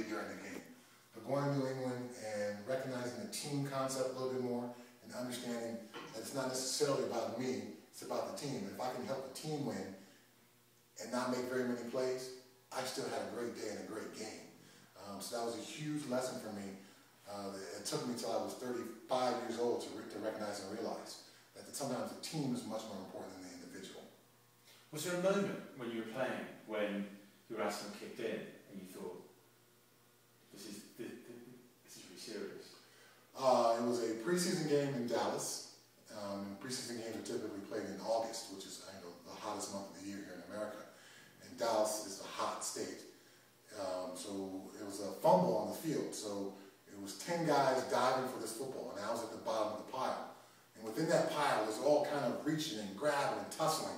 during the game. But going to New England and recognizing the team concept a little bit more and understanding that it's not necessarily about me, it's about the team. And if I can help the team win and not make very many plays, I still had a great day and a great game. So that was a huge lesson for me. It took me until I was 35 years old to recognize and realize that sometimes the team is much more important than the individual. Was there a moment when you were playing when your asthma kicked in and you thought, this is really serious? It was a preseason game in Dallas. Preseason games are typically played in August, which is the hottest month of the year here in America. And Dallas is a hot state. So it was a fumble on the field. So it was 10 guys diving for this football, and I was at the bottom of the pile. And within that pile, there's all kind of reaching and grabbing and tussling.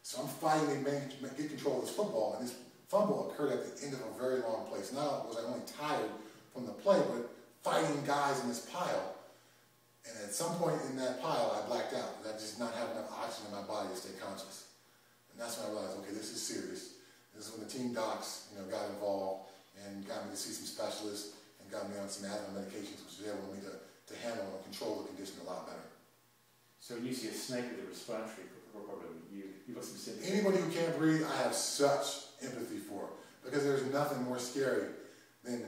So I'm fighting to get control of this football, and this fumble occurred at the end of a very long play. So not was I only tired from the play, but fighting guys in this pile. And at some point in that pile, I blacked out. I just not have enough oxygen in my body to stay conscious. And that's when I realized, okay, this is serious. This is when the team docs, got involved and got me to see some specialists and got me on some asthma medications, which was able for me to handle and control the condition a lot better. So when you see a snake with a respiratory problem, you've got some sympathy. Anybody who can't breathe, I have such empathy for, because there's nothing more scary than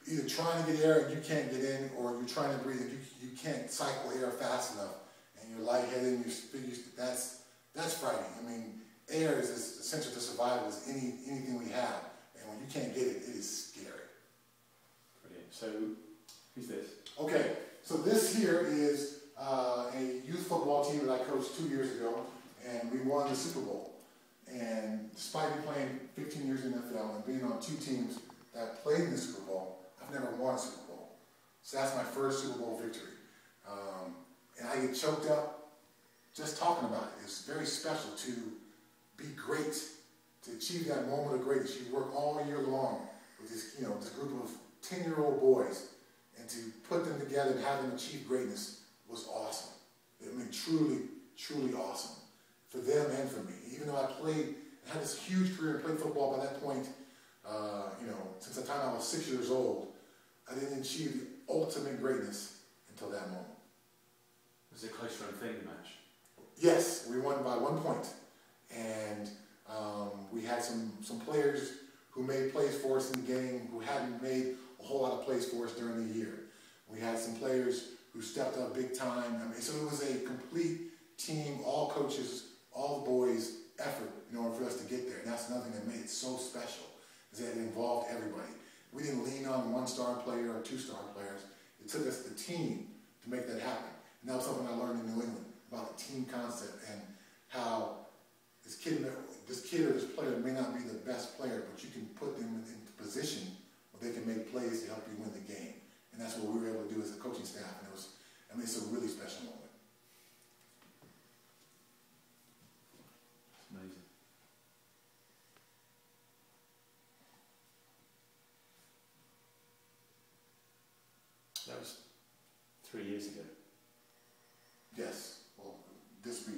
either trying to get air and you can't get in, or you're trying to breathe and you can't cycle air fast enough, and you're lightheaded and that's frightening. I mean, air is as essential to survival as anything we have, and when you can't get it, it is scary. Brilliant. So, who's this? Okay, so this here is a youth football team that I coached 2 years ago, and we won the Super Bowl. And despite me playing 15 years in the NFL and being on 2 teams that played in the Super Bowl, I've never won a Super Bowl. So that's my first Super Bowl victory. And I get choked up just talking about it. It's very special to be great, to achieve that moment of greatness. You work all year long with this, this group of 10-year-old boys, and to put them together and have them achieve greatness was awesome. I mean, truly, truly awesome for them and for me. Even though I had this huge career and played football by that point, since the time I was 6 years old, I didn't achieve the ultimate greatness until that moment. Was it a close run thing, the match? Yes, we won by 1 point. And we had some players who made plays for us in the game who hadn't made a whole lot of plays for us during the year. We had some players who stepped up big time. I mean, so it was a complete team, all coaches, all the boys effort in order for us to get there. And that's another thing that made it so special, is that it involved everybody. We didn't lean on 1-star player or 2-star players. It took us the team to make that happen. And that was something I learned in New England about the team concept and how this kid or this player may not be the best player, but you can put them in a position where they can make plays to help you win the game. And that's what we were able to do as a coaching staff. And it's a really special moment. Amazing. That was 3 years ago. Yes. Well, this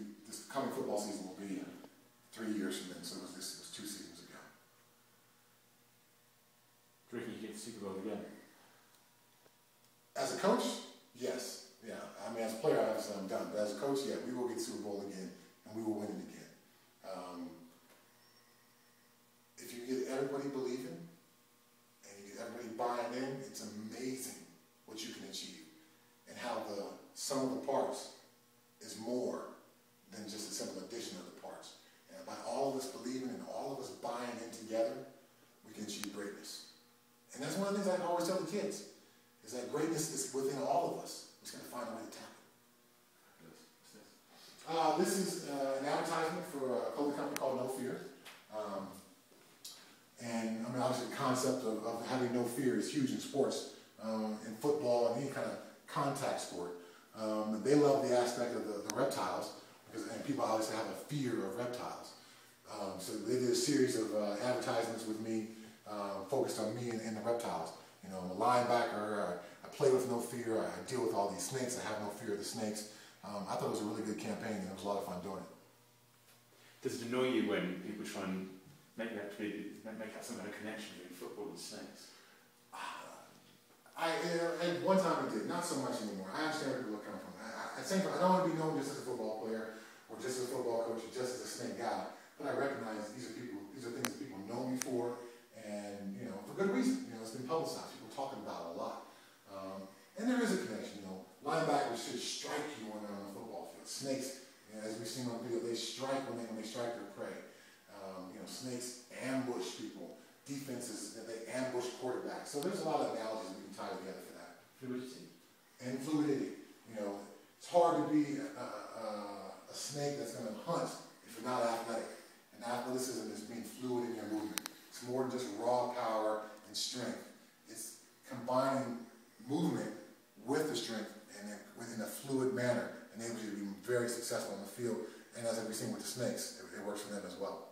coming football season will be 3 years from then, so it was 2 seasons ago. Do you reckon you get the Super Bowl again? As a coach, yes. Yeah. I mean, as a player, obviously I'm done. But as a coach, yeah, we will get the Super Bowl again, and we will win it again. If you get everybody believing, and you get everybody buying in, it's amazing what you can achieve, and how the sum of the parts is more than just a simple addition of the parts. And by all of us believing and all of us buying in together, we can achieve greatness. And that's one of the things I always tell the kids, is that greatness is within all of us. We just got to find a way to tap it. This is an advertisement for a clothing company called No Fear. And I mean, obviously the concept of having no fear is huge in sports, in football and any kind of contact sport. They love the aspect of the reptiles, and people obviously have a fear of reptiles. So they did a series of advertisements with me, focused on me and the reptiles. I'm a linebacker, I play with no fear, I deal with all these snakes, I have no fear of the snakes. I thought it was a really good campaign, and it was a lot of fun doing it. Does it annoy you when people try and make that some kind of connection between football and snakes? At one time it did, not so much anymore. I understand where people are coming from. At the same time, I don't want to be known just as a football player, or just as a football coach, or just as a snake guy. But I recognize these are things that people know me for, and for good reason. It's been publicized. People talking about it a lot, and there is a connection. Linebackers should strike you when they're on the football field. Snakes, as we've seen on video, they strike when they strike their prey. Snakes ambush people. Defenses that they ambush quarterbacks. So there's a lot of analogies we can tie together for that. Fluidity. And fluidity. It's hard to be a snake that's going to hunt if you're not athletic. And athleticism is being fluid in your movement. It's more than just raw power and strength. It's combining movement with the strength and within a fluid manner enables you to be very successful on the field. And as we've seen with the snakes, it works for them as well.